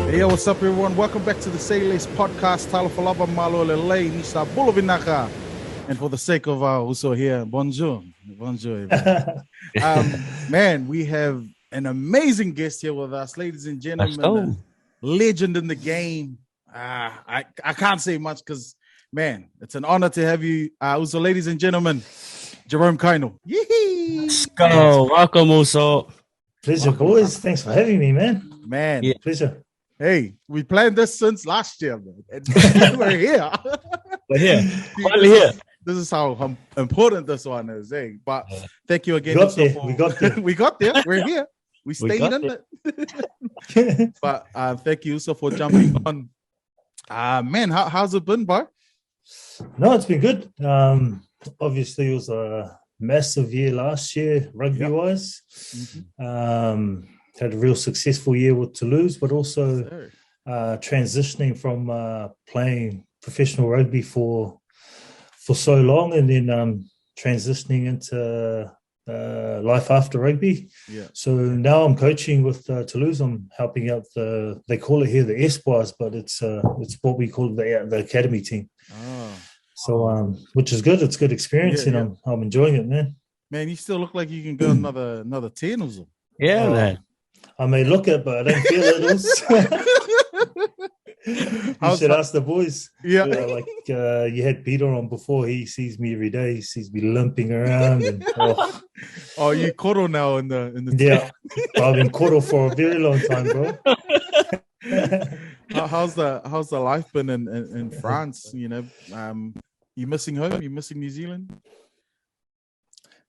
Hey, what's up, everyone? Welcome back to the Sayless podcast. Talafalaba malo lelei nisa bolovinaka. And for the sake of our uso here, bonjour. Bonjour, everyone. Man, we have an amazing guest here with us, ladies and gentlemen. A legend in the game. I can't say much because, man, it's an honor to have you. Also, ladies and gentlemen, Jerome Kaino. Yee-hee. Let's go. Welcome, also. Pleasure, boys. Thanks for having me, man. Man. Yeah. Pleasure. Hey, we planned this since last year, man. And we're here. We're here. Finally here. This is how important this one is, eh? But thank you again. We got there. We got there. We're here. We stayed in it. But thank you so for jumping on. Man, how's it been, bro? No, it's been good. Obviously, it was a massive year last year, rugby-wise. Mm-hmm. Had a real successful year with Toulouse, but also transitioning from playing professional rugby for so long, and then transitioning into life after rugby. Yeah. So now I'm coaching with Toulouse. I'm helping out they call it here the Espoirs, but it's what we call the academy team. Oh. So which is good. It's good experience, and I'm enjoying it, man. Man, you still look like you can go another 10 or so. Yeah, man. I may look it, but I don't feel it. You should ask the boys. Yeah. You had Peter on before. He sees me every day. He sees me limping around. And, you koro now in the yeah. I've been koro for a very long time, bro. How's the life been in France? You know, you missing home? You missing New Zealand?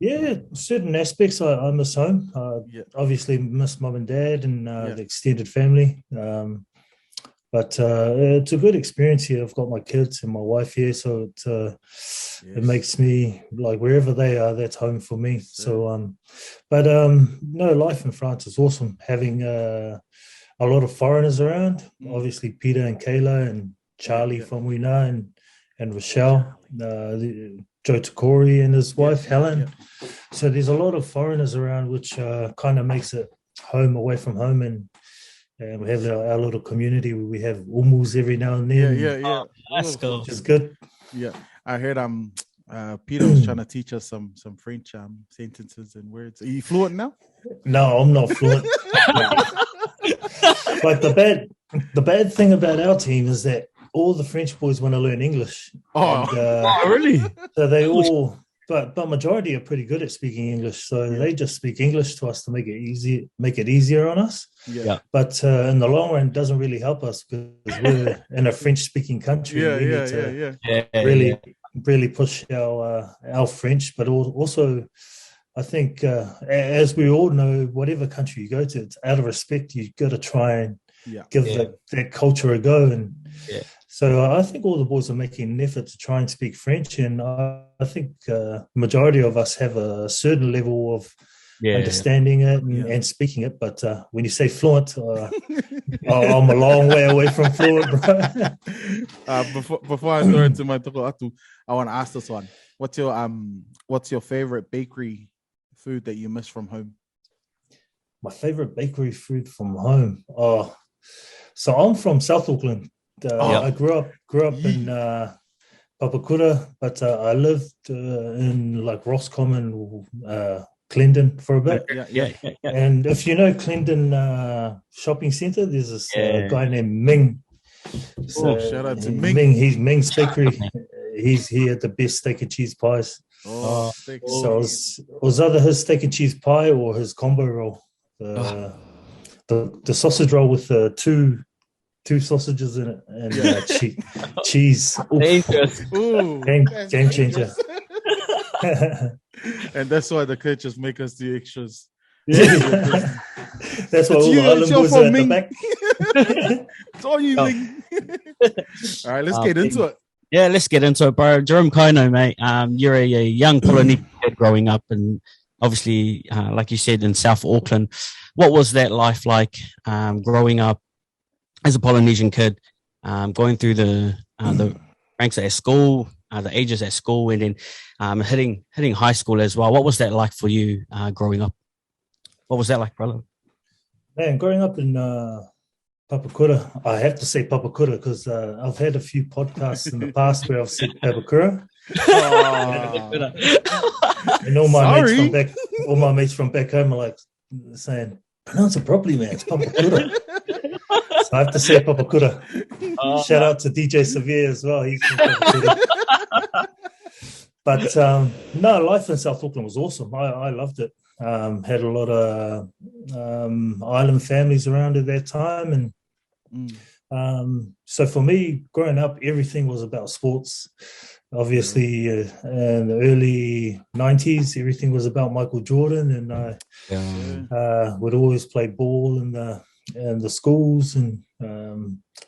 Yeah, certain aspects I miss home. Obviously miss mum and dad and the extended family. But it's a good experience here. I've got my kids and my wife here, so it makes me like wherever they are, that's home for me. So, no, life in France is awesome. Having a lot of foreigners around. Obviously, Peter and Kayla and Charlie from Wina and Rochelle. Joe Takori and his wife, Helen. Yeah. So there's a lot of foreigners around, which kind of makes it home away from home. And we have our little community where we have umus every now and then. Yeah. That's cool. Which is good. Yeah. I heard Peter was trying to teach us some French sentences and words. Are you fluent now? No, I'm not fluent. Like the bad thing about our team is that all the French boys want to learn English. Really? So they all, but majority are pretty good at speaking English. So they just speak English to us to make it easier on us. Yeah. But in the long run, it doesn't really help us because we're in a French-speaking country. We need to really push our French, but also. I think, as we all know, whatever country you go to, it's out of respect. You've got to try and give that culture a go. And so I think all the boys are making an effort to try and speak French. And I think majority of us have a certain level of understanding it and speaking it. But when you say fluent, I'm a long way away from fluent, bro. Before I throw into my toko atu, I want to ask this one. What's your favorite bakery food that you miss from home? My favorite bakery food from home. So I'm from South Auckland. I grew up in Papakura, but I lived in like Roscommon, Clendon for a bit. Yeah. And if you know Clendon shopping centre, there's this guy named Ming. So shout out to Ming. He's Ming's Bakery. He had the best steak and cheese pies. So it was either his steak and cheese pie or his combo roll. The sausage roll with the two sausages in it and cheese. Ooh, game changer. And that's why the coaches make us the extras. Yeah. That's why all the island boys are at the back. It's all you, Ming. All right, let's get into it. Yeah, let's get into it, bro. Jerome Kaino, mate. You're a young Polynesian kid growing up, and obviously, like you said, in South Auckland. What was that life like growing up as a Polynesian kid, going through the ranks at school, the ages at school, and then hitting high school as well? What was that like for you growing up? What was that like, brother? Man, growing up in Papakura. I have to say Papakura because I've had a few podcasts in the past where I've said Papakura. And all my mates from back home are like saying, pronounce it properly, man. It's Papakura. So I have to say Papakura. Shout out to DJ Severe as well. He's from Papakura. But no, life in South Auckland was awesome. I loved it. Had a lot of island families around at that time. And so for me, growing up, everything was about sports. Obviously, in the early 90s, everything was about Michael Jordan. And I would always play ball in the schools. And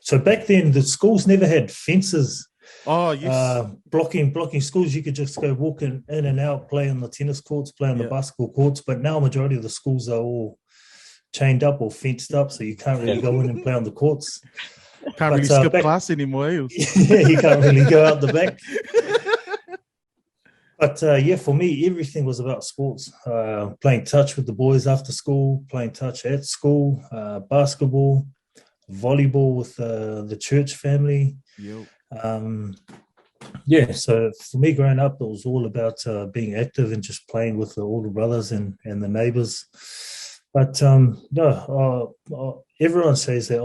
so back then, the schools never had fences. Oh, yes. Blocking schools. You could just go walking in and out, play on the tennis courts, play on the basketball courts. But now majority of the schools are all chained up or fenced up, so you can't really go in and play on the courts. Can't really skip class anymore. Yeah, you can't really go out the back. But for me, everything was about sports. Playing touch with the boys after school, playing touch at school, basketball, volleyball with the church family. Yep. So for me growing up, it was all about being active and just playing with the older brothers and the neighbors. But everyone says that,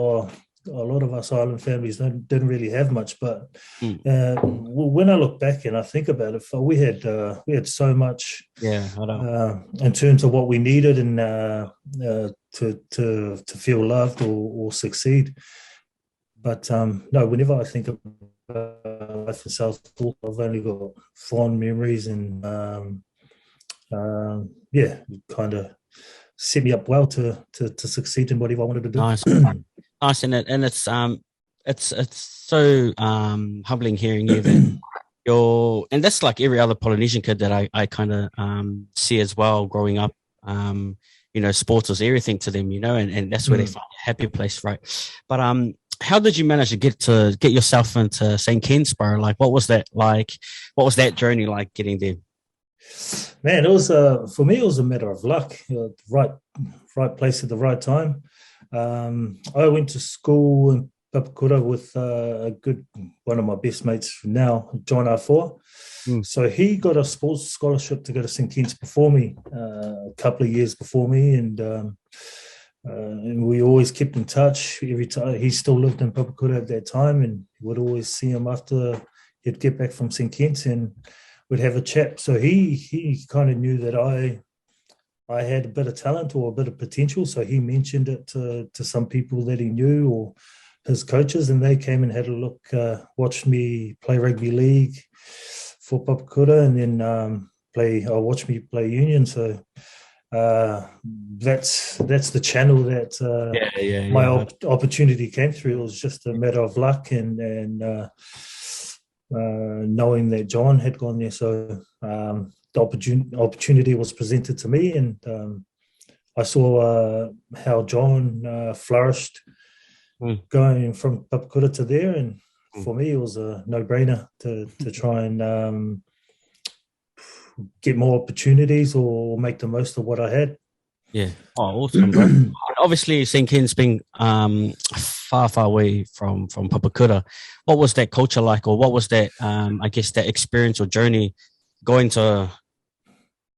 a lot of us island families didn't really have much. But when I look back and I think about it, we had so much in terms of what we needed and to feel loved or succeed. But whenever I think of life in South Auckland, I've only got fond memories and kind of set me up well to succeed in whatever I wanted to do. Nice, nice, and it's so humbling hearing you that and that's like every other Polynesian kid that I kind of see as well growing up. Sports was everything to them, and that's where they find a happy place, right? But how did you manage to get yourself into St. Ken's, bro? Like, what was that like? What was that journey like getting there? Man, it was for me. It was a matter of luck. Right place at the right time. I went to school in Papakura with one of my best mates from now, John R4. So he got a sports scholarship to go to St. Ken's before me, a couple of years before me, and we always kept in touch. Every time he still lived in Papakura at that time, and would always see him after he'd get back from St. Ken's and would have a chat. So he kind of knew that I had a bit of talent or a bit of potential. So he mentioned it to some people that he knew or his coaches, and they came and had a look, watched me play rugby league for Papakura, and then watched me play union. So that's the channel that my opportunity came through. It was just a matter of luck and knowing that John had gone there. So the opportunity was presented to me, and I saw how John flourished going from Papakura to there, and for me it was a no-brainer to try and get more opportunities or make the most of what I had. Yeah. Oh, awesome, bro. Obviously, St. Ken's being far away from Papakura. What was that culture like, or what was that, that experience or journey going to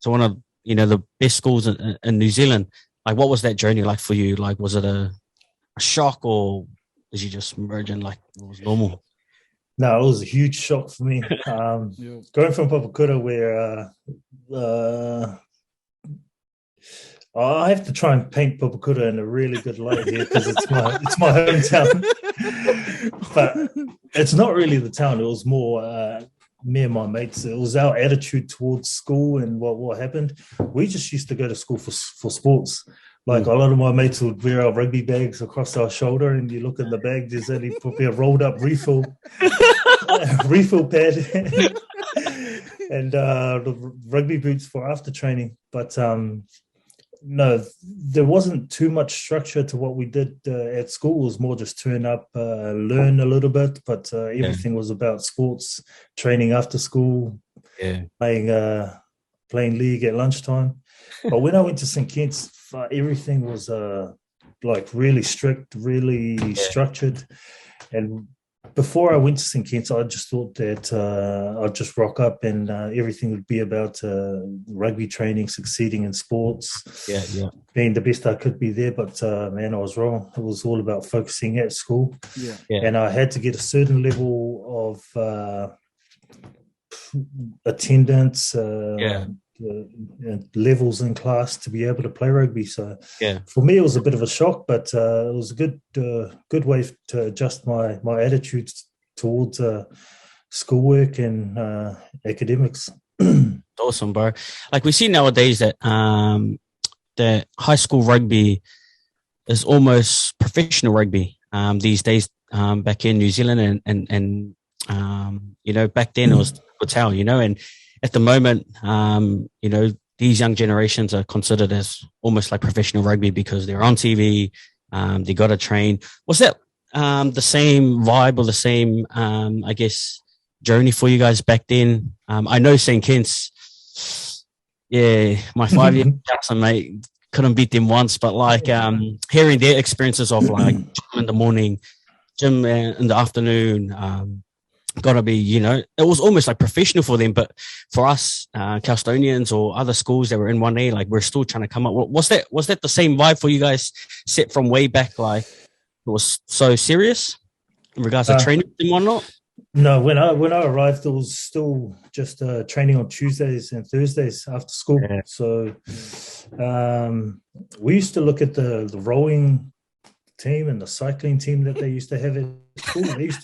one of, the best schools in New Zealand? Like, what was that journey like for you? Like, was it a shock, or did you just merge in like it was normal? No, it was a huge shock for me. Going from Papakura, where I have to try and paint Papakura in a really good light here because it's my hometown. But it's not really the town. It was more me and my mates. It was our attitude towards school and what happened. We just used to go to school for sports. Like a lot of my mates would wear our rugby bags across our shoulder, and you look in the bag, there's only probably a rolled up refill pad and the rugby boots for after training. But no, there wasn't too much structure to what we did at school. It was more just turn up, learn a little bit, but everything was about sports, training after school, playing league at lunchtime. But when I went to St. Ken's, everything was like really strict, really structured. And before I went to St. Kitts, I just thought that I'd just rock up and everything would be about rugby training, succeeding in sports, being the best I could be there. But man, I was wrong. It was all about focusing at school. And I had to get a certain level of attendance, levels in class to be able to play rugby. So for me, it was a bit of a shock, but it was a good way to adjust my attitudes towards schoolwork and academics. Awesome, bro. Like we see nowadays that the high school rugby is almost professional rugby these days. Back in New Zealand and you know, back then it was hotel, you know, and at the moment, you know, these young generations are considered as almost like professional rugby because they're on TV. They got to train. Was that the same vibe or the same, I guess, journey for you guys back then? I know St. Kitts, my 5-year cousin, mate, couldn't beat them once, but like hearing their experiences of like gym in the morning, gym in the afternoon, gotta be, you know, it was almost like professional for them, but for us Calstonians or other schools that were in 1A, like we're still trying to come up. Was that the same vibe for you guys set from way back? Like it was so serious in regards to training and whatnot? No, when I arrived, it was still just training on Tuesdays and Thursdays after school. So we used to look at the rowing team and the cycling team that they used to have at school. They used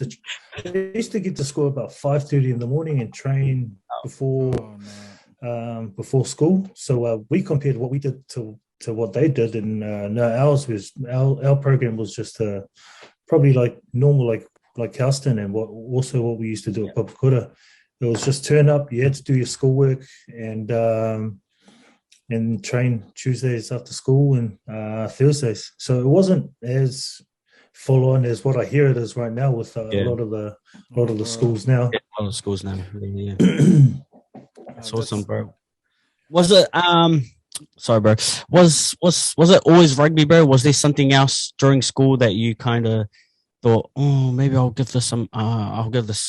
to get to school about 5:30 in the morning and train before school. So we compared what we did to what they did, and no, our program was just probably like normal, like Houston, and what we used to do at Papakura. It was just turn up. You had to do your schoolwork and train Tuesdays after school and Thursdays. So it wasn't as full on as what I hear it is right now with a lot of the schools now. Yeah, a lot of schools now. Yeah. That's awesome, bro. Was it sorry, bro. Was it always rugby, bro? Was there something else during school that you kind of thought, oh, maybe I'll give this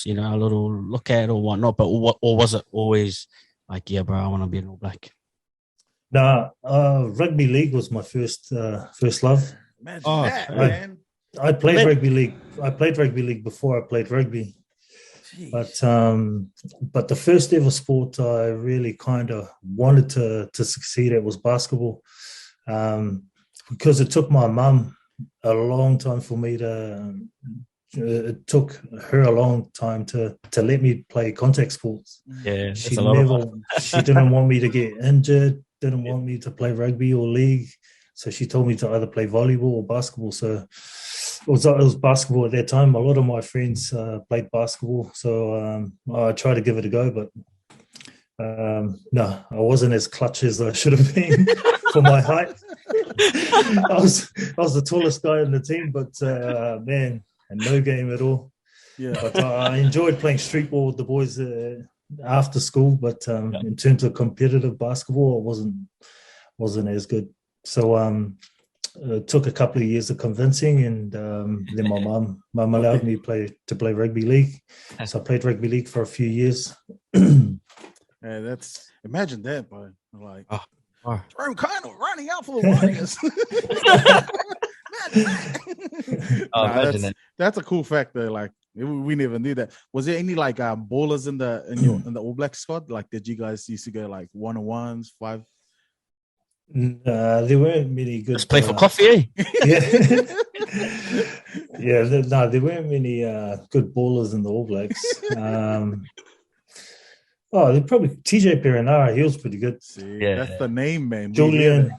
you know, a little look at or whatnot? But or was it always like, yeah, bro, I want to be an All Black? Nah, rugby league was my first love. Imagine that, man. I played rugby league. I played rugby league before I played rugby. Jeez. But the first ever sport I really kind of wanted to succeed at was basketball, because it took my mum a long time for me it took her a long time to let me play contact sports. Yeah, she didn't want me to get injured, didn't want me to play rugby or league. So she told me to either play volleyball or basketball. So it was basketball at that time. A lot of my friends played basketball. So I tried to give it a go, but no, I wasn't as clutch as I should have been for my height. I was the tallest guy in the team, but man, and no game at all. Yeah. But I enjoyed playing street ball with the boys after school. But in terms of competitive basketball, it wasn't as good. So it took a couple of years of convincing, and then my mum allowed me to play rugby league. So I played rugby league for a few years. Yeah, imagine that, boy. Like, Jerome Kaino running out for the Warriors. That's a cool fact though. Like we never knew that. Was there any like ballers in the All Black squad? Like did you guys used to go like 1-on-1s, 5? There weren't many good. Just play for coffee, eh? Yeah. There weren't many good ballers in the All Blacks. They're probably TJ Perenara. He was pretty good. See, that's the name, man. Julian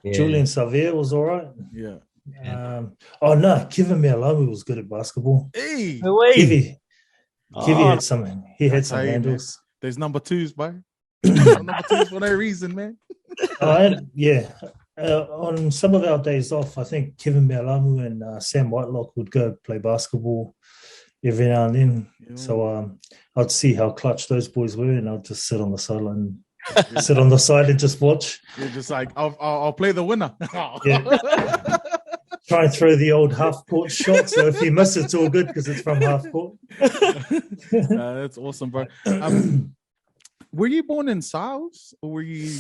Savier was all right. Yeah. Kevin Mealamu was good at basketball. Hey, Kevy had some. He had some handles. Man. There's number twos, bro. Number twos for no reason, man. On some of our days off, I think Kevin Mealamu and Sam Whitelock would go play basketball every now and then. Yeah. So I'd see how clutch those boys were, and I'd just sit on the sideline, sit on the side and just watch. You're just like, I'll play the winner. try and throw the old half court shot. So if you miss, it's all good because it's from half court. That's awesome, bro. Were you born in South or were you?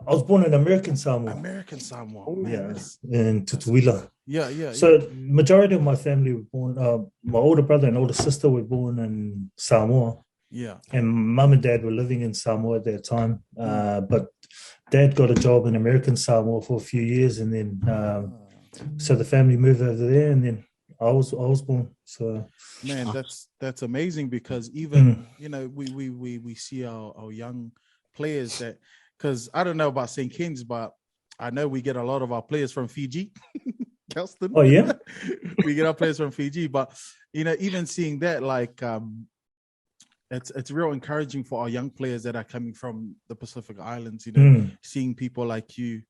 I was born in American Samoa. American Samoa, in Tutuila. Yeah. So majority of my family were born. My older brother and older sister were born in Samoa. Yeah. And mum and dad were living in Samoa at that time. But dad got a job in American Samoa for a few years, and then so the family moved over there, and then I was born. So man, that's amazing because even we see our young players that, because I don't know about St. Kitts, but I know we get a lot of our players from Fiji. Kelston. Oh yeah. We get our players from Fiji, but even seeing that, like it's real encouraging for our young players that are coming from the Pacific Islands, seeing people like you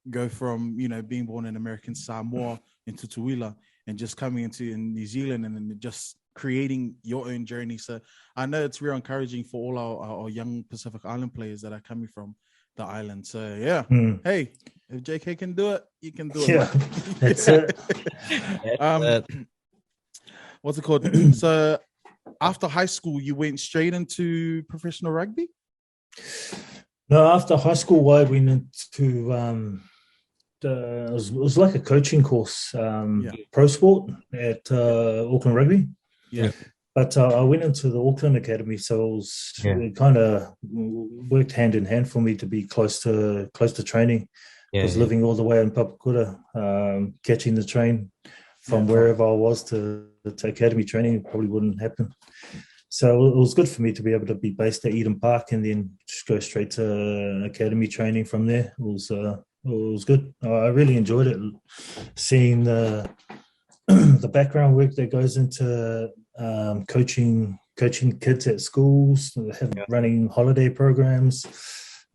go from, being born in American Samoa into Tutuila and just coming into New Zealand and then just creating your own journey. So I know it's real encouraging for all our young Pacific Island players that are coming from the island. So hey, if JK can do it, you can do it. Yeah, that's it. What's it called? So after high school, you went straight into professional rugby? No, after high school, I went into it was like a coaching course, pro sport at Auckland Rugby. Yeah. But I went into the Auckland Academy, so it kind of worked hand in hand for me to be close to training. I was living all the way in Papakura, catching the train from wherever I was to academy training probably wouldn't happen. So it was good for me to be able to be based at Eden Park and then just go straight to academy training from there. It was good. I really enjoyed it, seeing the background work that goes into coaching kids at schools, running holiday programs,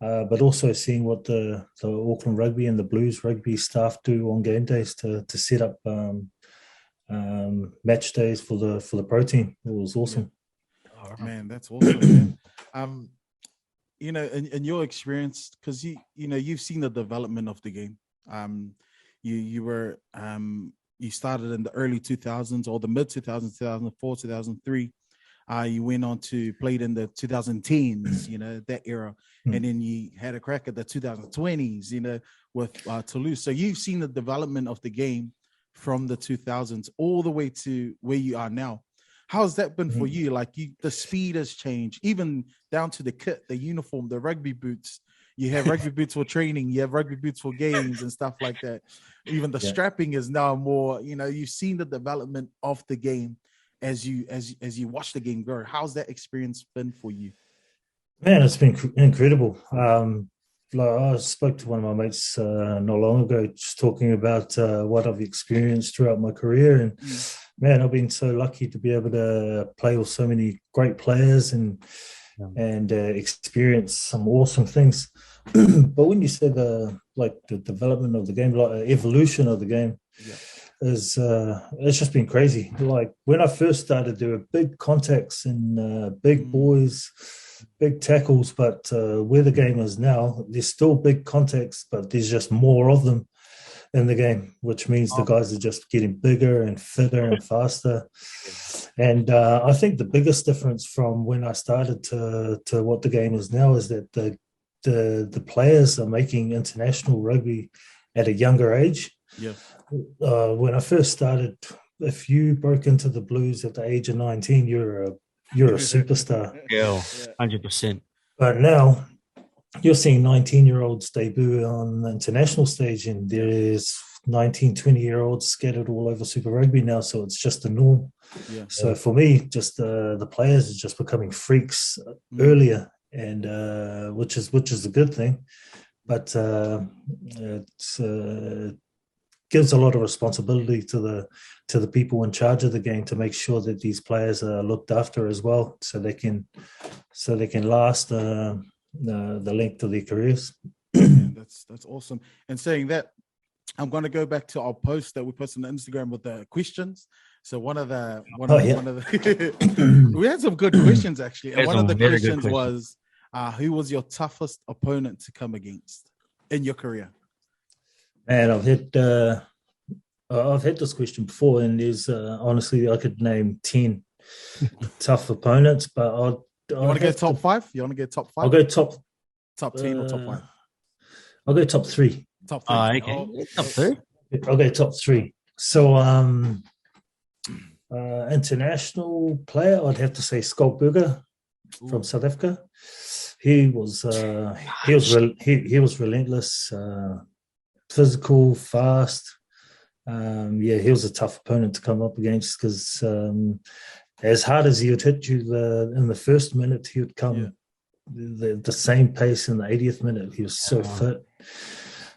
but also seeing what the Auckland Rugby and the Blues Rugby staff do on game days to set up match days for the pro team. It was awesome. Oh man, that's awesome. Man. In your experience, because you've seen the development of the game. You started in the early 2000s or the mid 2000s, 2004, 2003. You went on to played in the 2010s, that era. And then you had a crack at the 2020s, with Toulouse. So you've seen the development of the game from the 2000s all the way to where you are now. How's that been for you? Like the speed has changed, even down to the kit, the uniform, the rugby boots. You have rugby boots for training. You have rugby boots for games and stuff like that. Even the strapping is now more, you've seen the development of the game as you watch the game grow. How's that experience been for you? Man, it's been incredible. I spoke to one of my mates not long ago, just talking about what I've experienced throughout my career. And man, I've been so lucky to be able to play with so many great players and experience some awesome things. But when you said the development of the game, like evolution of the game, is it's just been crazy. Like when I first started, there were big contacts and big boys, big tackles. But where the game is now, there's still big contacts, but there's just more of them in the game, which means the guys are just getting bigger and fitter and faster. And I think the biggest difference from when I started to what the game is now is that the players are making international rugby at a younger age. Yeah. When I first started, if you broke into the Blues at the age of 19, you're a superstar. Yeah, 100%. But now you're seeing 19-year-olds debut on the international stage, and there is 19, 20-year-olds scattered all over Super Rugby now, so it's just the norm. Yeah. So for me, just the players are just becoming freaks earlier, and which is a good thing. But it gives a lot of responsibility to the people in charge of the game to make sure that these players are looked after as well, so they can last the length of their careers. That's awesome. And saying that, I'm going to go back to our post that we posted on Instagram with the questions. So one of the we had some good questions actually, and one of the questions was, who was your toughest opponent to come against in your career? Man, I've had I've had this question before, and there's honestly, I could name 10 tough opponents, but you want to get top 5? You want to get top 5? I'll go top 10 or top 5? I'll go top 3. Top 3. Okay. Top 3. I'll go top 3. So, international player, I'd have to say Skulkberger from South Africa. He was relentless, physical, fast. He was a tough opponent to come up against because as hard as he would hit you in the first minute, he would come the same pace in the 80th minute. He was so fit.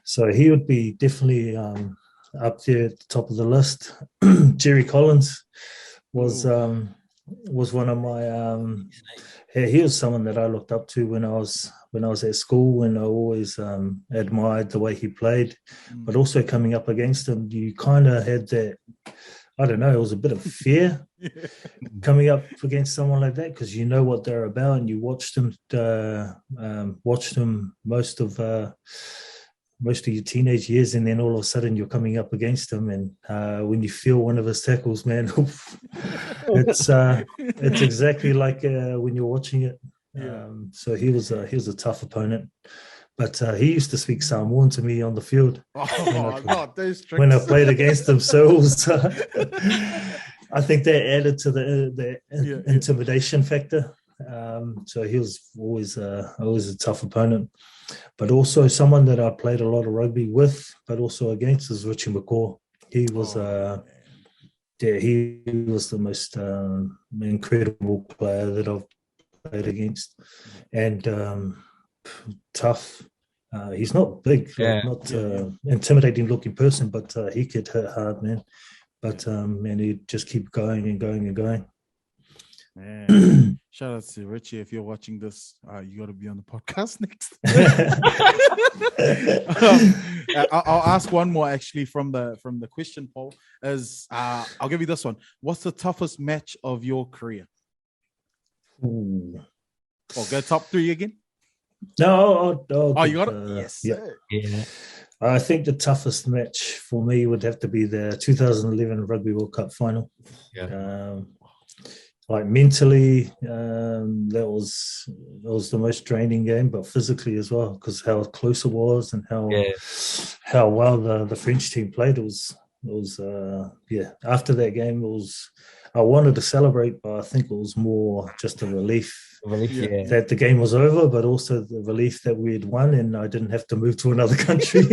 So he would be definitely up there at the top of the list. Jerry Collins was one of my he was someone that I looked up to when I was at school, and I always admired the way he played. But also coming up against him, you kind of had that, I don't know, it was a bit of fear coming up against someone like that, because you know what they're about, and you watched them most of your teenage years, and then all of a sudden you're coming up against him, and when you feel one of his tackles, man, it's exactly like when you're watching it. So he was a tough opponent, but he used to speak Samoan to me on the field when I played against him. So it was, I think that added to the intimidation factor. So he was always a tough opponent. But also someone that I played a lot of rugby with, but also against, is Richie McCaw. He was he was the most incredible player that I've played against, and tough. He's not big, not intimidating looking person, but he could hit hard, man. But and he'd just keep going and going and going. Man. Shout out to Richie. If you're watching this, you got to be on the podcast next. I'll ask one more actually from the question poll. I'll give you this one. What's the toughest match of your career? Ooh. Oh, go top 3 again. No, you got it. Yes. Yeah. I think the toughest match for me would have to be the 2011 Rugby World Cup final. Yeah. Like mentally, that was the most draining game, but physically as well, because how close it was and how well the French team played. It was After that game, I wanted to celebrate, but I think it was more just a relief that the game was over, but also the relief that we had won and I didn't have to move to another country.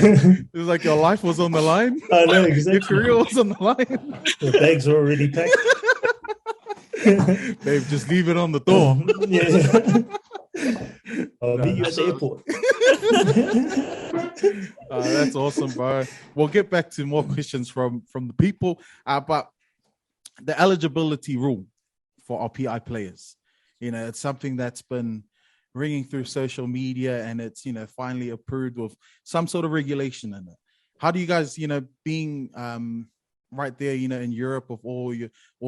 It was like your life was on the line. I know, exactly. Your career was on the line. The bags were already packed. Babe, just leave it on the door. I'll meet you at the airport. That's awesome, bro. We'll get back to more questions from the people. But the eligibility rule for our PI players, it's something that's been ringing through social media, and it's finally approved with some sort of regulation in it. How do you guys, being right there, in Europe with all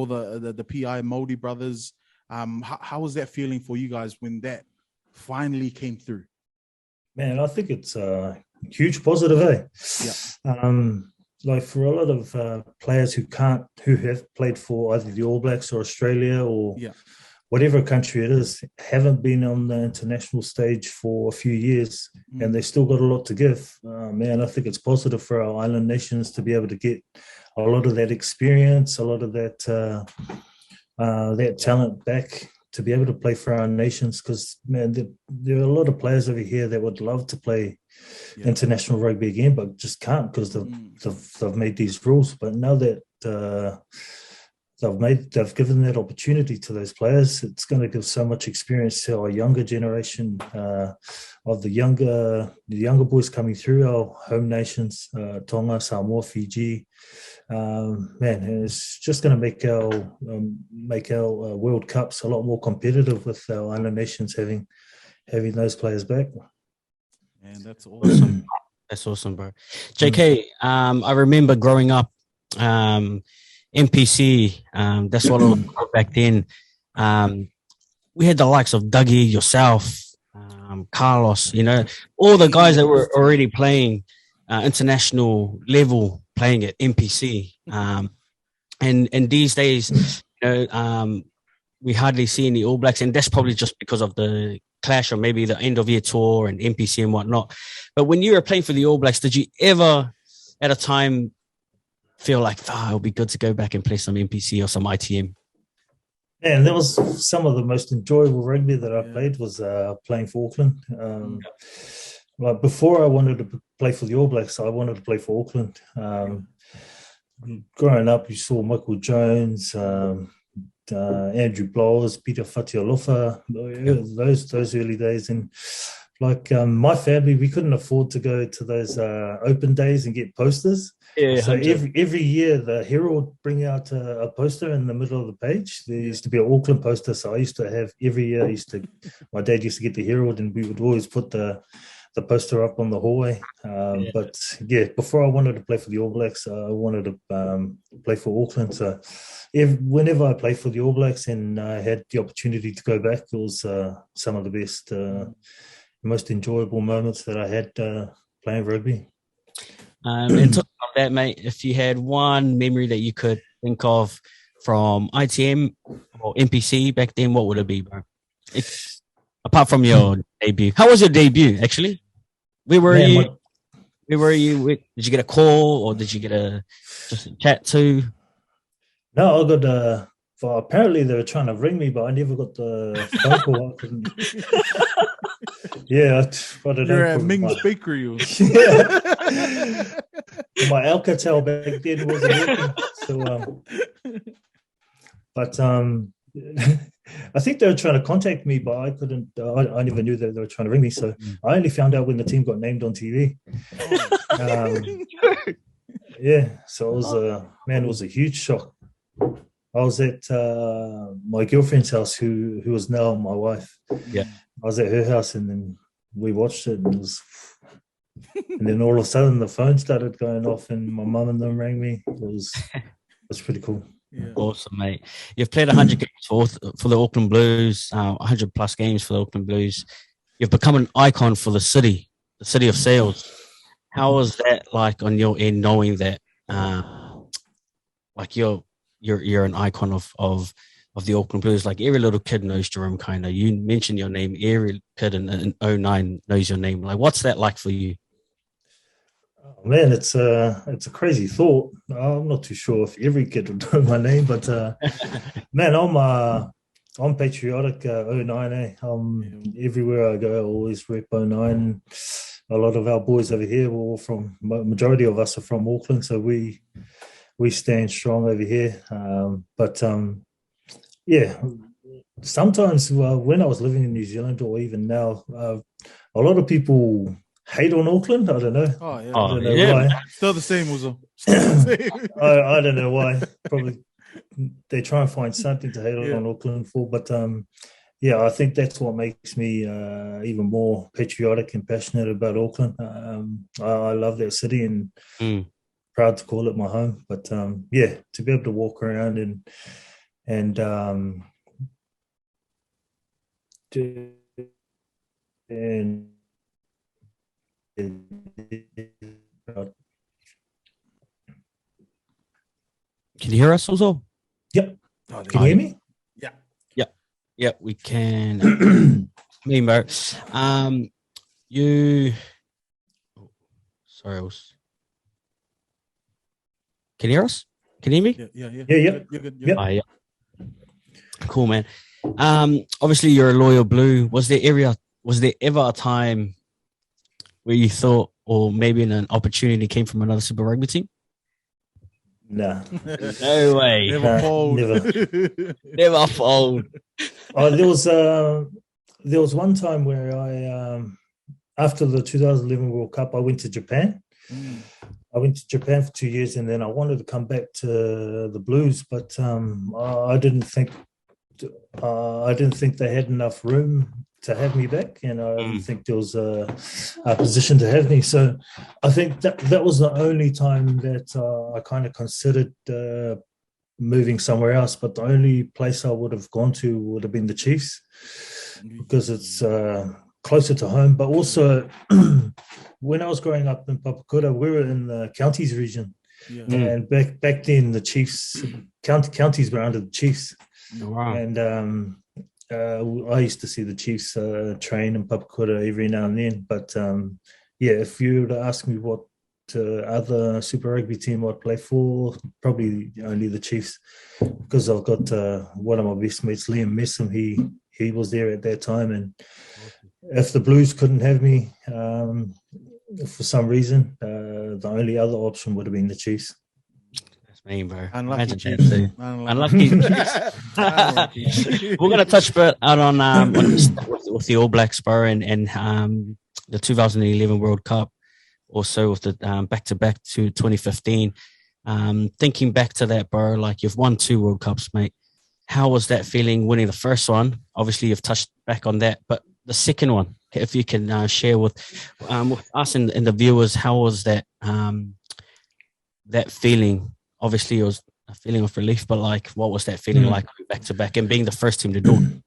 the PI Māori brothers, how was that feeling for you guys when that finally came through? Man, I think it's a huge positive, like for a lot of players who have played for either the All Blacks or Australia or whatever country it is, haven't been on the international stage for a few years, and they still got a lot to give. Man, I think it's positive for our island nations to be able to get a lot of that experience, a lot of that talent back to be able to play for our nations. Because, man, there are a lot of players over here that would love to play international rugby again, but just can't because they've made these rules. But now that they've given that opportunity to those players, it's going to give so much experience to our younger generation of the younger boys coming through our home nations, Tonga, Samoa, Fiji. Man, it's just going to make our World Cups a lot more competitive with our island nations having those players back. Man, that's awesome. That's awesome, bro. JK, I remember growing up, NPC, that's what it was back then. We had the likes of Dougie, yourself, Carlos, all the guys that were already playing international level, playing at NPC. And these days, we hardly see any All Blacks, and that's probably just because of the clash or maybe the end of year tour and NPC and whatnot. But when you were playing for the All Blacks, did you ever at a time feel like, it'll be good to go back and play some NPC or some ITM? Yeah, and that was some of the most enjoyable rugby that I played was playing for Auckland. Like before I wanted to play for the All Blacks, I wanted to play for Auckland. Growing up, you saw Michael Jones, Andrew Blowers, Peter Fatialofa, those early days. And like my family, we couldn't afford to go to those open days and get posters. Yeah, so every year the Herald bring out a poster in the middle of the page. There used to be an Auckland poster, so I used to have every year. My dad used to get the Herald, and we would always put the poster up on the hallway. But yeah, before I wanted to play for the All Blacks, I wanted to play for Auckland. So whenever I played for the All Blacks and I had the opportunity to go back, it was some of the best, most enjoyable moments that I had playing rugby. And talking about that, mate, if you had one memory that you could think of from ITM or NPC back then, what would it be, bro? Apart from your debut. How was your debut, actually? Where were you? Did you get a call or did you get just a chat too? No, I got apparently they were trying to ring me, but I never got the phone call. Yeah, I don't know. You're at Ming's Bakery. Yeah. My Alcatel back then wasn't working. But I think they were trying to contact me, but I couldn't. I never knew that they were trying to ring me. So I only found out when the team got named on TV. Yeah, so it was a huge shock. I was at my girlfriend's house, who was now my wife. Yeah, I was at her house, and then we watched it, and and then all of a sudden the phone started going off, and my mum and them rang me. It was pretty cool. Yeah. Awesome, mate. You've played 100 games for the Auckland Blues, 100 plus games for the Auckland Blues. You've become an icon for the city of sales. How was that like on your end, knowing that, like you're an icon of the Auckland Blues? Like every little kid knows Jerome Kaino. You mentioned your name. Every kid in 09 knows your name. Like, what's that like for you? Oh, man, it's a crazy thought. I'm not too sure if every kid would know my name, but man, I'm patriotic. 09, everywhere I go, I always rep 09. A lot of our boys over here were all majority of us are from Auckland, so we stand strong over here. Yeah, sometimes when I was living in New Zealand, or even now, a lot of people hate on Auckland. I don't know. Oh, yeah. I don't know why. Still the same, Uzo. I don't know why. Probably they try and find something to hate on Auckland for. But yeah, I think that's what makes me even more patriotic and passionate about Auckland. I love that city and proud to call it my home. But yeah, to be able to walk around and Can you hear us also? Yep. Can you hear me? Yeah, we can. Me, bro. Sorry, can you hear us? Can you hear me? Yeah. You're good. Yeah. Cool, man. Obviously you're a loyal Blue. Was there ever a time where you thought, or maybe an opportunity came from another Super Rugby team? No. No way. Never fold. Never fold. Oh, there was one time where I after the 2011 World Cup, I went to Japan. I went to Japan for 2 years, and then I wanted to come back to the Blues, but I didn't think they had enough room to have me back, and I didn't think there was a position to have me. So I think that was the only time that I kind of considered moving somewhere else. But the only place I would have gone to would have been the Chiefs, because it's closer to home. But also, when I was growing up in Papakura, we were in the counties region. Yeah. And back then, the Chiefs, counties were under the Chiefs. Wow. And I used to see the Chiefs train in Papakura every now and then. But, if you were to ask me what other Super Rugby team I'd play for, probably only the Chiefs, because I've got one of my best mates, Liam Messam. He was there at that time, and if the Blues couldn't have me for some reason, the only other option would have been the Chiefs. That's me, bro. Unlucky Chiefs. Unlucky Chiefs. We're going to touch a bit out on with the All Blacks, bro, and the 2011 World Cup. Also with the back-to-back to 2015. Thinking back to that, bro, like you've won 2 World Cups, mate. How was that feeling winning the first one? Obviously, you've touched back on that, but the second one, if you can share with us and the viewers, how was that that feeling? Obviously, it was a feeling of relief, but like, what was that feeling like back-to-back and being the first team to do it?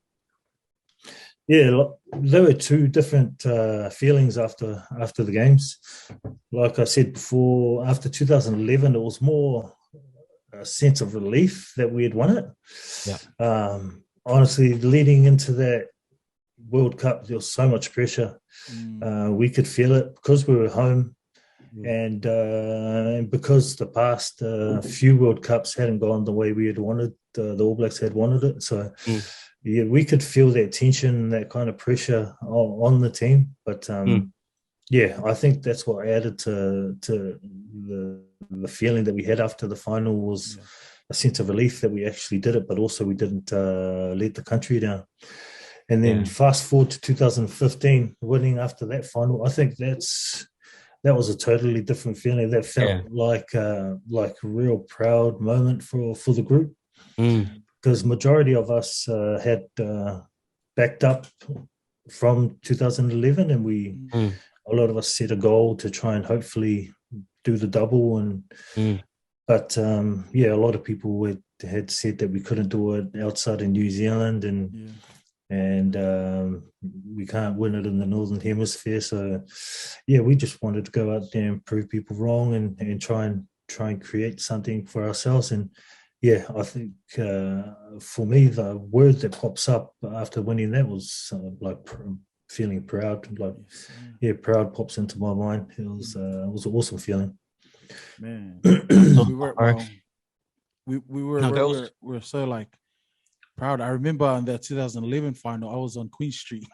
Yeah, there were 2 different feelings after the games. Like I said before, after 2011, it was more a sense of relief that we had won it. Yeah. Honestly, leading into that World Cup, there was so much pressure. We could feel it because we were home, and because the past few World Cups hadn't gone the way we had wanted. The All Blacks had wanted it, so. Yeah, we could feel that tension, that kind of pressure on the team. But, I think that's what added to the feeling that we had after the final was a sense of relief that we actually did it, but also we didn't let the country down. And then fast forward to 2015, winning after that final, I think that was a totally different feeling. That felt like a real proud moment for the group. Because majority of us had backed up from 2011, and a lot of us set a goal to try and hopefully do the double. But a lot of people had said that we couldn't do it outside of New Zealand, and we can't win it in the Northern Hemisphere. So we just wanted to go out there and prove people wrong and try and create something for ourselves. And I think for me, the word that pops up after winning that was feeling proud. Proud pops into my mind. It was an awesome feeling. Man, we were so like proud. I remember in that 2011 final, I was on Queen Street.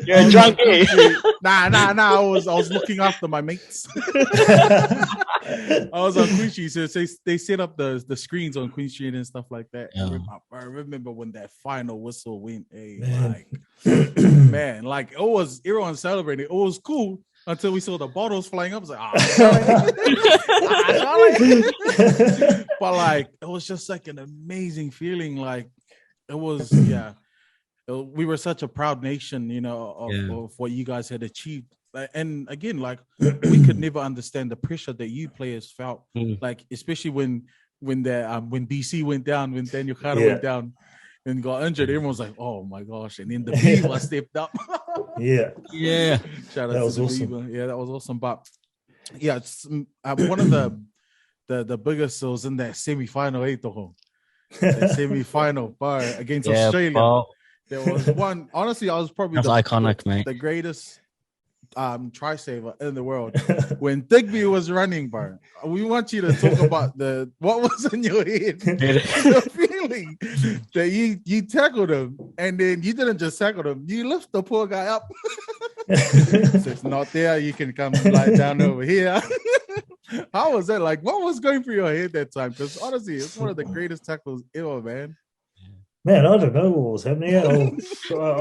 You're a junkie. Nah. I was looking after my mates. I was on Queen Street, so they set up the screens on Queen Street and stuff like that. Yeah. I remember when that final whistle went. Man, like it was everyone celebrating. It was cool until we saw the bottles flying up. I was like, but like it was just like an amazing feeling. Like it was, we were such a proud nation, of what you guys had achieved. And again, like we could never understand the pressure that you players felt, like especially when BC went down, when Daniel Kaino went down and got injured. Everyone was like, "Oh my gosh!" And then the Beaver stepped up. Shout out to the Beaver. Yeah, that was awesome. But it's, one of the biggest was in that semi-final, the semi-final against Australia. Paul. There was one. Honestly, I was probably iconic, mate. The greatest try saver in the world when Digby was running, bro. We want you to talk about what was in your head, the feeling that you tackled him, and then you didn't just tackle him, you lift the poor guy up. So it's not there, you can come lie down over here. How was that? Like, what was going through your head that time? Because honestly, it's one of the greatest tackles ever, man. Man, I don't know what was happening. I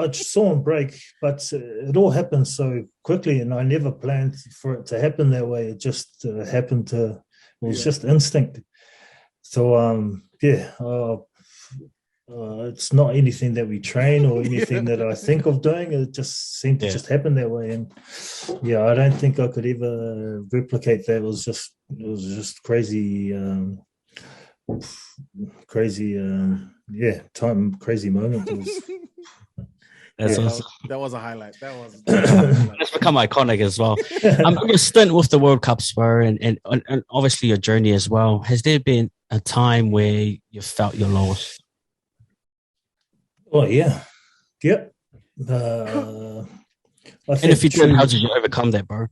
just saw him break, but it all happened so quickly, and I never planned for it to happen that way. It just happened it was just instinct. So, it's not anything that we train or anything that I think of doing. It just seemed to just happen that way. And, I don't think I could ever replicate that. It was just crazy, crazy moment. That's awesome. That was a highlight. That's become iconic as well. Your stint with the World Cup, Spur, and obviously your journey as well. Has there been a time where you felt your lowest? Oh yeah, yep. And if you did, how did you overcome that, bro?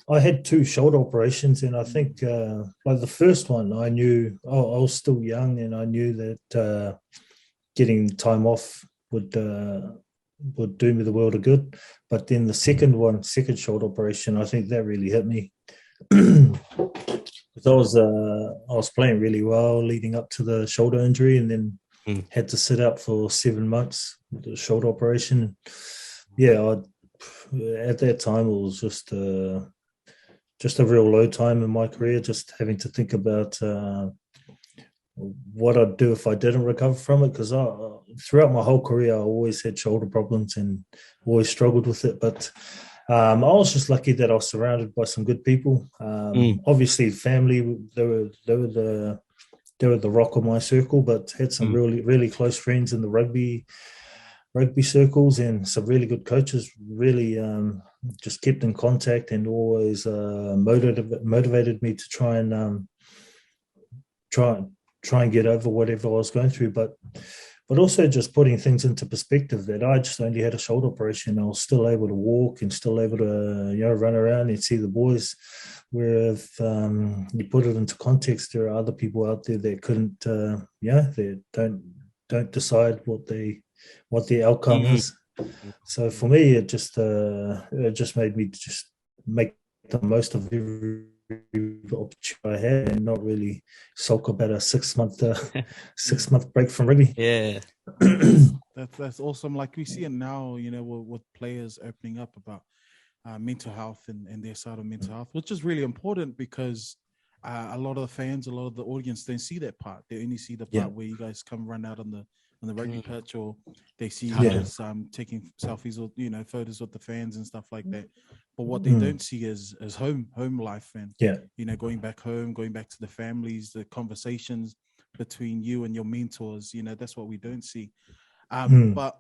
I had 2 shoulder operations, and I think like the first one, I knew I was still young, and I knew that getting time off would do me the world of good. But then the second shoulder operation, I think that really hit me. Because I was playing really well leading up to the shoulder injury, and then had to sit out for 7 months with the shoulder operation. Yeah, at that time it was just a real low time in my career, just having to think about what I'd do if I didn't recover from it, because throughout my whole career I always had shoulder problems and always struggled with it. But I was just lucky that I was surrounded by some good people. Obviously family, they were the rock of my circle, but had some really, really close friends in the rugby circles, and some really good coaches really just kept in contact and always motivated me to try and get over whatever I was going through, but also just putting things into perspective, that I just only had a shoulder operation. I was still able to walk and still able to run around and see the boys. Where if you put it into context, there are other people out there that couldn't, they don't decide what the outcome is. So for me, it just made me just make the most of every opportunity I had, and not really sulk about a 6-month break from rugby. Yeah, that's awesome. Like we see it now, with players opening up about mental health and their side of mental health, which is really important, because a lot of the fans, a lot of the audience don't see that part. They only see the part where you guys come run out on the rugby pitch, or they see you guys taking selfies or photos with the fans and stuff like that. But what they don't see is home life, and going back home, going back to the families, the conversations between you and your mentors. That's what we don't see. But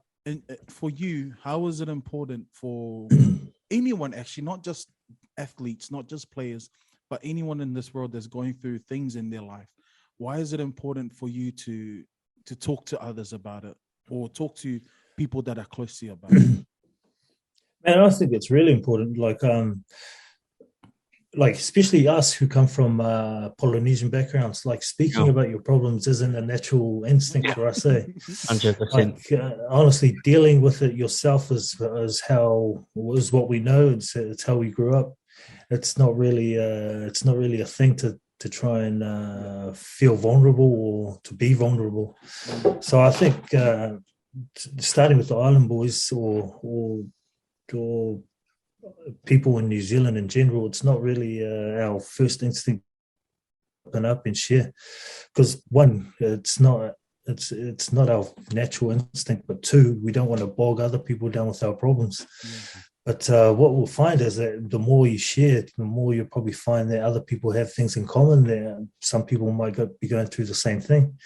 for you, how is it important for anyone, actually, not just athletes, not just players, but anyone in this world that's going through things in their life? Why is it important for you to talk to others about it, or talk to people that are close to you about it? Man, I think it's really important. Like especially us who come from Polynesian backgrounds, like speaking about your problems isn't a natural instinct for us, eh? 100%. Like honestly, dealing with it yourself is what we know. It's how we grew up. It's not really a thing to try and feel vulnerable or to be vulnerable. So I think starting with the Island boys or people in New Zealand in general, it's not really our first instinct to open up and share, because one, it's not our natural instinct, but two, we don't want to bog other people down with our problems. But what we'll find is that the more you share, the more you'll probably find that other people have things in common. That some people might be going through the same thing.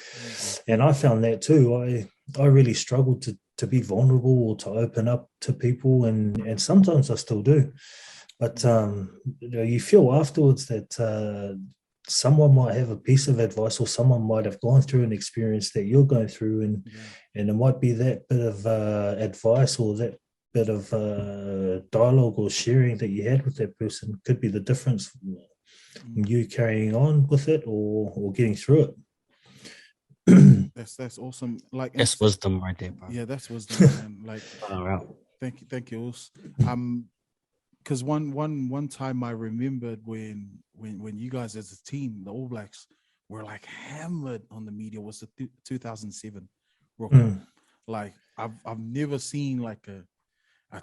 And I found that too. I really struggled to be vulnerable or to open up to people, and sometimes I still do. But you feel afterwards that someone might have a piece of advice, or someone might have gone through an experience that you're going through, and it might be that bit of advice or that bit of dialogue or sharing that you had with that person could be the difference in you carrying on with it or getting through it. That's awesome. Like that's wisdom right there, bro. Yeah, that's wisdom, man. Like, thank you, Us. Because one time I remembered when you guys as a team, the All Blacks, were like hammered on the media, was the 2007 World Cup. Like I've never seen like a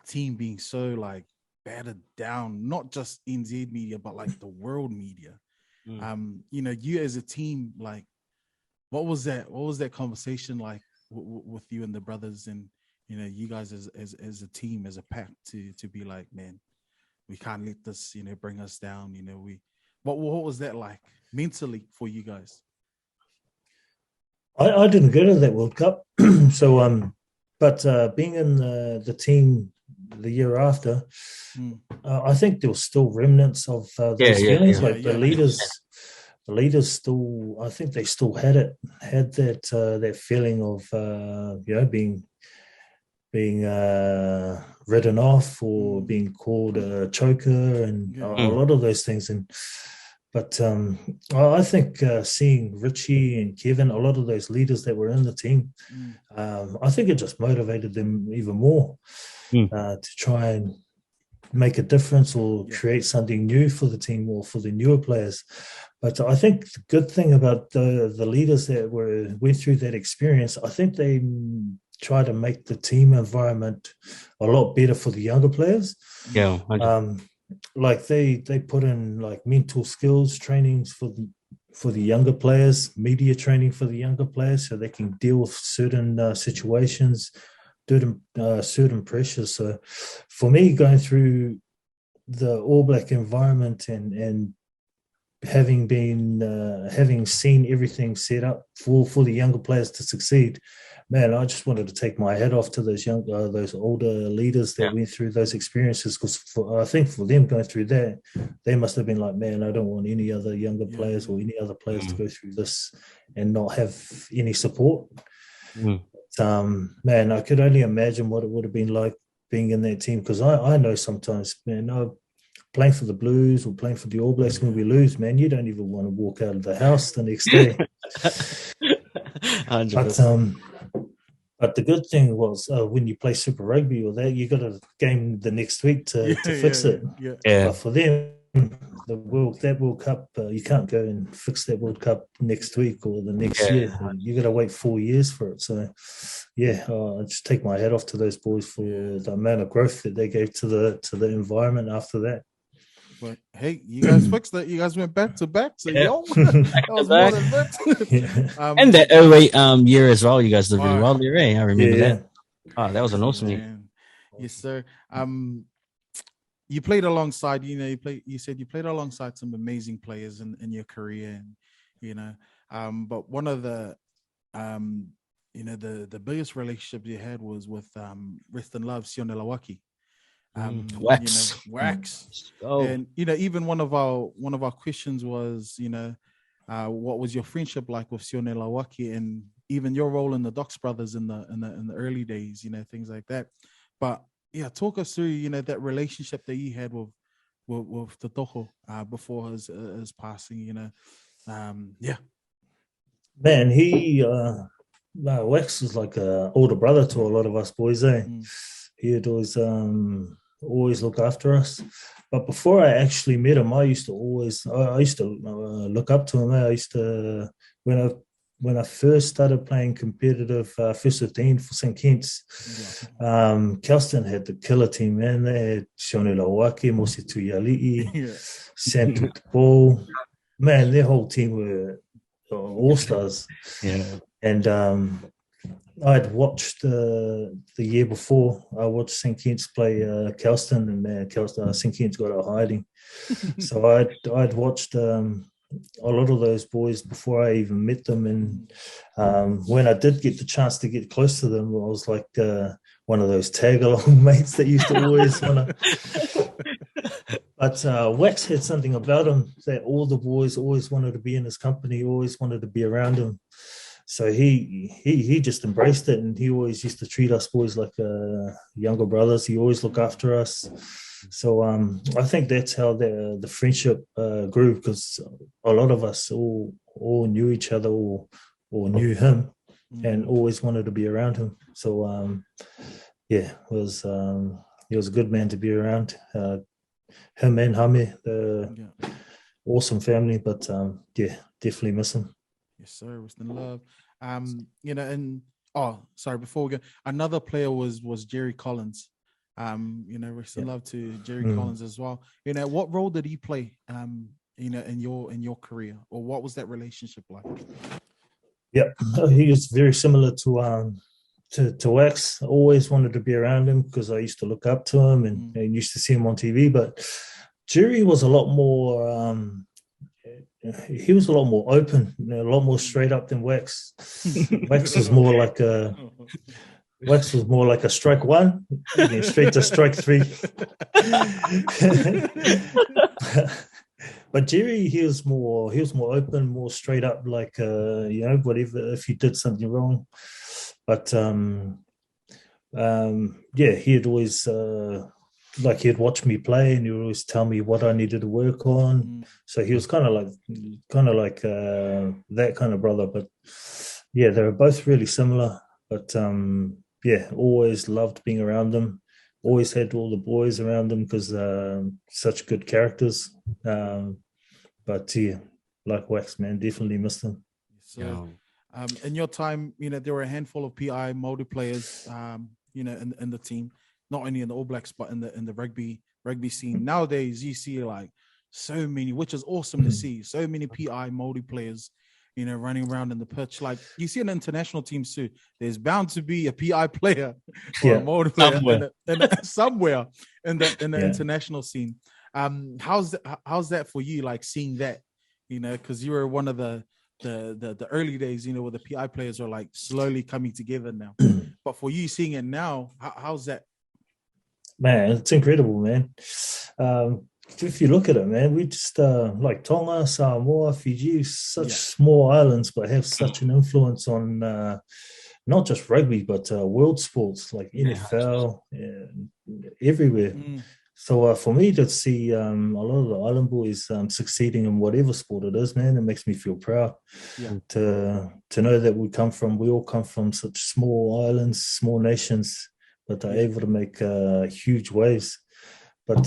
team being so like battered down, not just NZ media, but like the world media. You as a team, like what was that conversation like with you and the brothers, and you guys as a team, as a pack, to be like, man, we can't let this bring us down. What was that like mentally for you guys? I didn't go to that World Cup. So But being in the team the year after, I think there was still remnants of those feelings. The leaders still, I think they still had that feeling of being written off or being called a choker and a lot of those things. But I think seeing Richie and Kevin, a lot of those leaders that were in the team, I think it just motivated them even more to try and make a difference or create something new for the team or for the newer players. But I think the good thing about the leaders that went through that experience, I think they try to make the team environment a lot better for the younger players. Yeah. Like they put in like mental skills trainings for the younger players, media training for the younger players, so they can deal with certain situations, certain pressures. So for me, going through the All Black environment and having seen everything set up for the younger players to succeed, man, I just wanted to take my hat off to those those older leaders that went through those experiences, because I think for them going through that, they must have been like, man, I don't want any other younger players or any other players to go through this and not have any support. Man, I could only imagine what it would have been like being in that team, because I know sometimes, man, playing for the Blues or playing for the All Blacks, when we lose, man, you don't even want to walk out of the house the next day. But the good thing was when you play Super Rugby or that, you got a game the next week to fix it. But for them, that World Cup, you can't go and fix that World Cup next week or the next year. You got to wait 4 years for it. So, I just take my hat off to those boys for the amount of growth that they gave to the environment after that. But hey, you guys fixed that. You guys went back to back. So that was more than that. And that 08 year as well, you guys did really well there. I remember that. Oh, that was an awesome year. Yes, sir. You played alongside. You said you played alongside some amazing players in your career, and but one of the the biggest relationship you had was with Rest in Love, Sione Lauaki. Wax. And even one of our questions was, what was your friendship like with Sione Lauaki, and even your role in the Docs Brothers in the early days, things like that. But talk us through that relationship that you had with the Toho before his passing. Man, he Wax was like an older brother to a lot of us boys. He'd always look after us. But before I actually met him, I used to look up to him. I used to, when I first started playing competitive first 15 for St. Kitts, Kelston had the killer team, man. They had Sione Lauaki, Mosi Tuiali'i, Sam Tutupou. Man, their whole team were all-stars. And I'd watched the year before. I watched St. Kitts play Kelston, and man, St. Kitts got a hiding. So I'd watched a lot of those boys before I even met them. And when I did get the chance to get close to them, I was like one of those tag-along mates that used to always want to. But Wax had something about him that all the boys always wanted to be in his company, always wanted to be around him. So he just embraced it, and he always used to treat us boys like younger brothers. He always looked after us. So I think that's how the friendship grew, because a lot of us all knew each other or knew him, and always wanted to be around him. So he was a good man to be around. Him and Hame, awesome family, but definitely miss him. Yes, sir. Rest in love. Before we go, another player was Jerry Collins. Rest in love to Jerry Collins as well. What role did he play in your career, or what was that relationship like? Yeah, he was very similar to Wax. I always wanted to be around him because I used to look up to him and used to see him on TV. But Jerry was a lot more he was a lot more open, a lot more straight up than Wax. Wax was more like Wax was more like a strike one, and then straight to strike three. But Jerry, he was more open, more straight up, like whatever, if you did something wrong. But he'd always he'd watch me play, and he'd always tell me what I needed to work on. So he was kind of like that kind of brother. But yeah, they were both really similar. But always loved being around them. Always had all the boys around them because such good characters. But yeah, like Wax, man, definitely missed them. So, in your time, there were a handful of PI Māori players, in the team, not only in the All Blacks but in the rugby scene. Nowadays, you see like so many, which is awesome to see. So many PI Māori players, running around in the pitch. Like you see in international teams too. There's bound to be a PI player or a Māori player somewhere in the international scene. How's that for you? Like seeing that, because you were one of the early days, where the PI players are like slowly coming together now. But for you seeing it now, how's that? Man, it's incredible, man. If you look at it, man, we just like Tonga, Samoa, Fiji, such small islands, but have such an influence on not just rugby, but world sports like NFL and everywhere. So for me to see a lot of the island boys succeeding in whatever sport it is, man, it makes me feel proud to know that we all come from such small islands, small nations, but they're able to make huge waves. But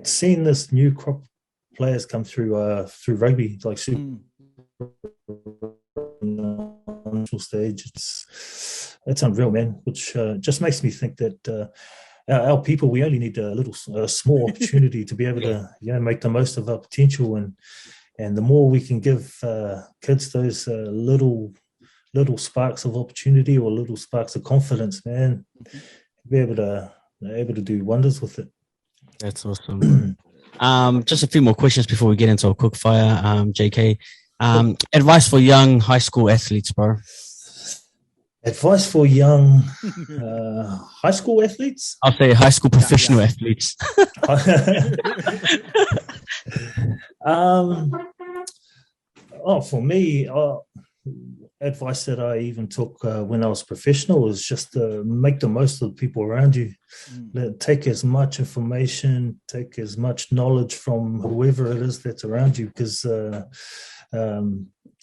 seeing this new crop players come through rugby, like super stage, it's unreal, man. Which just makes me think that our people, we only need a small opportunity to be able to make the most of our potential, and the more we can give kids those little sparks of opportunity or little sparks of confidence, man, be able to do wonders with it. That's awesome. Just a few more questions before we get into a quick fire. JK, advice for young high school athletes, bro. Advice for young high school athletes? I'll say high school professional athletes. For me, advice that I even took when I was professional was just to make the most of the people around you. Take as much information, take as much knowledge from whoever it is that's around you, because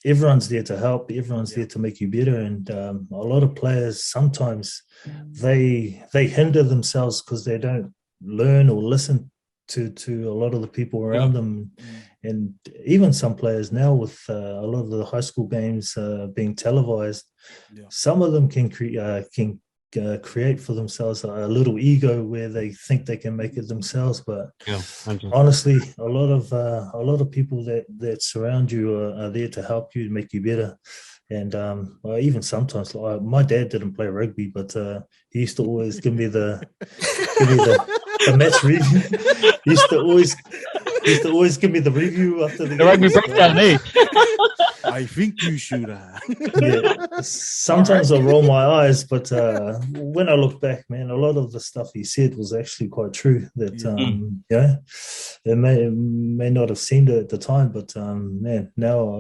everyone's there to help, everyone's there to make you better. And a lot of players, sometimes they hinder themselves because they don't learn or listen to a lot of the people around them. And even some players now, with a lot of the high school games being televised, some of them can create for themselves a little ego where they think they can make it themselves. But honestly, a lot of people that surround you are there to help you, to make you better. And even sometimes, like, my dad didn't play rugby, but he used to always give me the match review. He used to always give me the review after the rugby breakdown, eh? I think you should. Sometimes I roll my eyes, but when I look back, man, a lot of the stuff he said was actually quite true. That it may not have seemed it at the time, but man, now I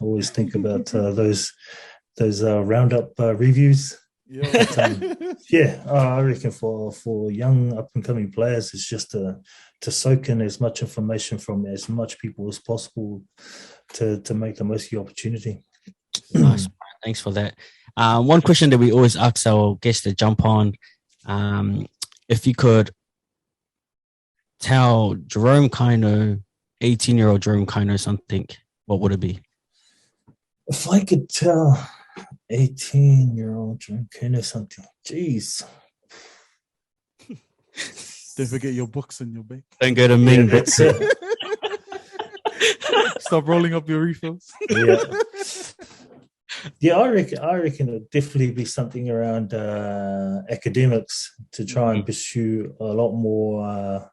always think about those roundup reviews. I reckon for young up and coming players, it's just to soak in as much information from as much people as possible to make the most of the opportunity. Nice. Thanks for that. One question that we always ask our guests to jump on, if you could tell Jerome Kaino, 18-year-old Jerome Kaino, something, what would it be? If I could tell 18-year-old Jerome Kaino something, jeez. Don't forget your books in your bag. Don't go to Ming. That's it. Stop rolling up your refills. I reckon it would definitely be something around academics, to try and pursue a lot more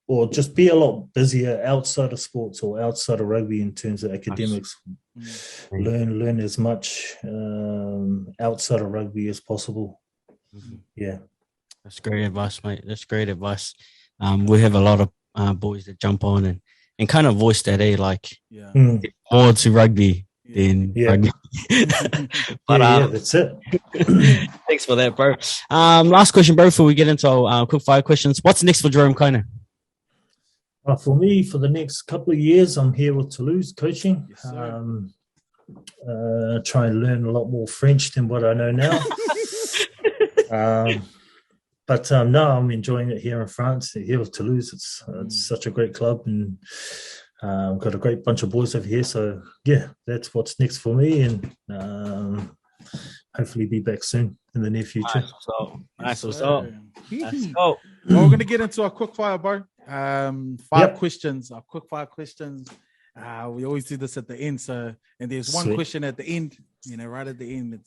or just be a lot busier outside of sports or outside of rugby in terms of academics. learn as much outside of rugby as possible. Yeah. That's great advice, mate. That's great advice. We have a lot of boys that jump on and kind of voice that, like more to rugby than rugby. But that's it. Thanks for that, bro. Last question, bro, before we get into our quick fire questions. What's next for Jerome Kaino? For me, for the next couple of years, I'm here with Toulouse coaching. Yes, try and learn a lot more French than what I know now. But no, I'm enjoying it here in France, here with Toulouse. It's such a great club, and got a great bunch of boys over here. So yeah, that's what's next for me, and hopefully be back soon in the near future. Nice. Well, we're gonna get into our quick fire, bro. Five questions. Our quick fire questions. We always do this at the end. So, and there's one question at the end. Right at the end.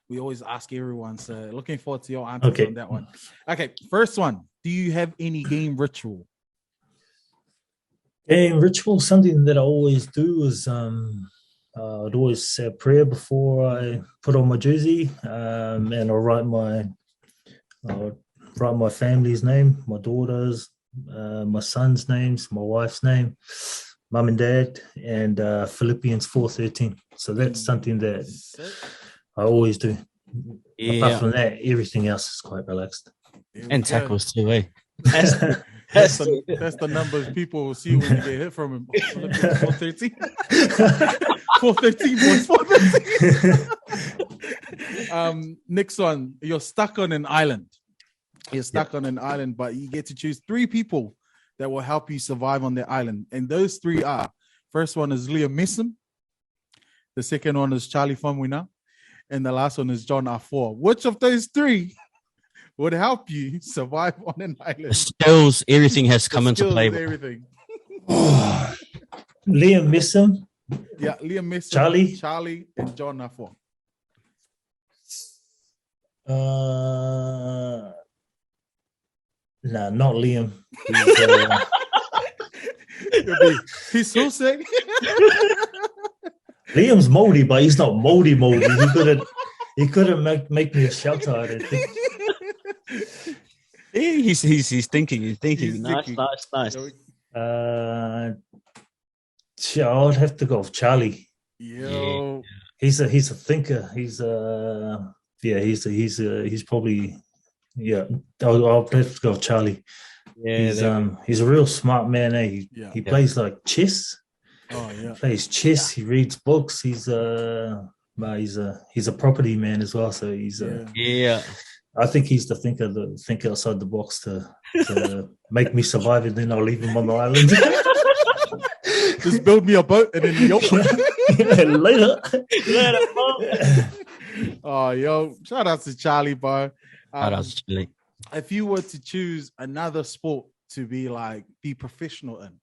We always ask everyone. So, looking forward to your answers on that one. Okay, first one. Do you have any game ritual? Game ritual. Something that I always do is I'd always say a prayer before I put on my jersey, and I'll write my family's name, my daughter's, my son's names, my wife's name, mum and dad, and Philippians 4:13. So that's something that I always do. Apart from that, everything else is quite relaxed. And tackles too, eh? That's the numbers people will see when you get hit from him. 413. 413, boys. 413. Next one. You're stuck on an island. But you get to choose 3 people that will help you survive on the island. And those 3 are, first one is Liam Neeson. The second one is Charlie Famwina. And the last one is John Afor. Which of those 3 would help you survive on an island? The skills, everything has come into play. Everything. Liam Neeson. Yeah, Liam Neeson, Charlie, and John Afor. Nah, not Liam. He's so sick. Liam's moldy, but he's not moldy. He couldn't make me a shelter, I don't think. He's thinking. Nice. I'd have to go with Charlie. Yo. He's a thinker. He's probably I'll have to go with Charlie. He's a real smart man, eh? He plays like chess. Oh yeah. He plays chess, he reads books, he's a property man as well. So I think he's the thinker that think outside the box to make me survive, and then I'll leave him on the island. Just build me a boat and then later. Oh, yo, shout out to Charlie, bro. Shout out to Charlie. If you were to choose another sport to be professional in,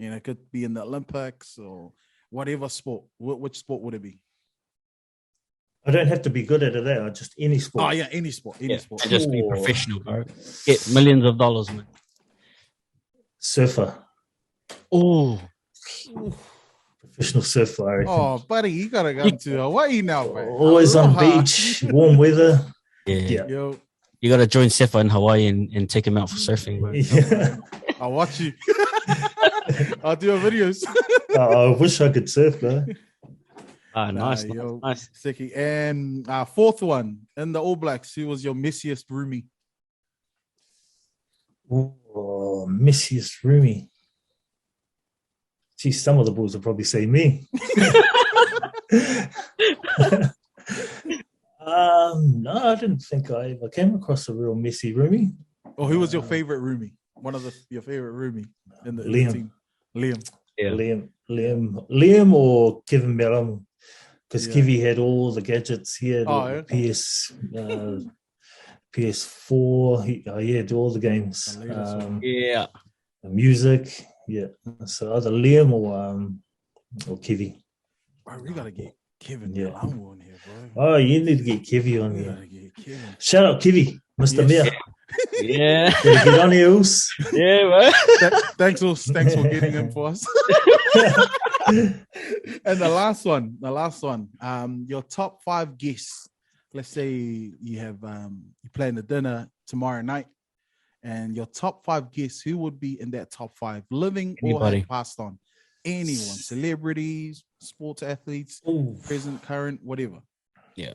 it could be in the Olympics or whatever sport, which sport would it be? I don't have to be good at it. Just any sport. Oh yeah, any sport. Sport. Just be professional, bro. Get millions of dollars, man. Surfer. Oh. Professional surfer, I reckon. Oh, buddy, you gotta go to Hawaii now, bro. Always on beach, warm weather. Yeah. Yo. You gotta join Sefa in Hawaii and take him out for surfing, bro. Yeah. I'll watch you. I'll do your videos. I wish I could surf, bro. Nice. Sicky. And fourth one, in the All Blacks, who was your messiest roomie? Oh, messiest roomie. Gee, some of the boys will probably say me. No, I didn't think I ever came across a real messy roomie. Oh, who was your favorite roomie? One of your favorite roomie in the team? Liam. Yeah. Liam or Kevin Meramu. Because Kevy had all the gadgets. He had PS4. He had all the games. The music. Yeah. So either Liam or Kevy. Bro, we gotta get Kevin Meramu on here, bro. Oh, you need to get Kevy on here. Shout out Kevy, Mr. Mayor. Yeah. Get on here, Oos. Yeah, man. Thanks for getting him for us. And the last one. Your top 5 guests. Let's say you have you plan the dinner tomorrow night, and your top 5 guests. Who would be in that top 5, living or have passed on? Anyone, celebrities, sports athletes, present, current, whatever. Yeah.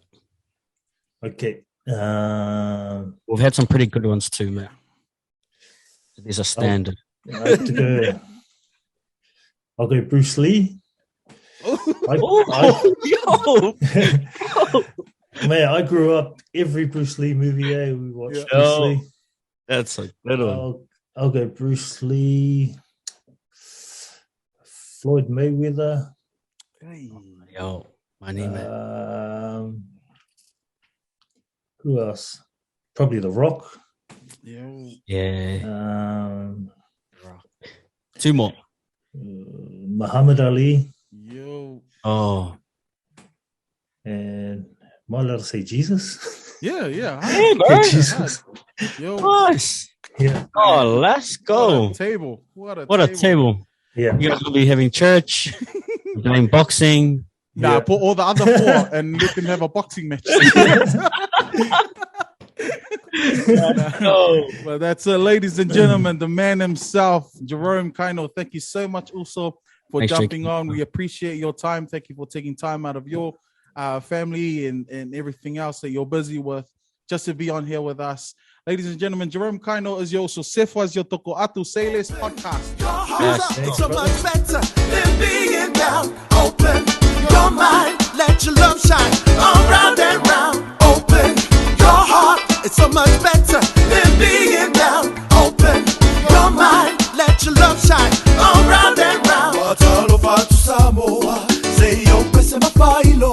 Okay. We've had some pretty good ones too, man. There's a standard. I'll go Bruce Lee. Man, I grew up every Bruce Lee movie. We watched Bruce Lee. That's a good one. I'll go Bruce Lee. Floyd Mayweather. Money, man. Who else? Probably The Rock. Yeah. 2 more. Muhammad Ali. And am I allowed to say Jesus? Yeah. Hey, bro. Jesus. Nice. Yeah. Oh, let's go. What a table. What a table. Yeah. You guys will be having church, doing boxing. Nah, put all the other 4 and let them have a boxing match. Well, that's ladies and gentlemen, the man himself, Jerome Kaino. Thank you so much also for jumping on. We appreciate your time. Thank you for taking time out of your family and everything else that you're busy with just to be on here with us. Ladies and gentlemen, Jerome Kaino is your so Sefwas your toko atu Sayless podcast. Your heart is so much better than being down. Open your mind, let your love shine around and round. Open your heart, it's so much better.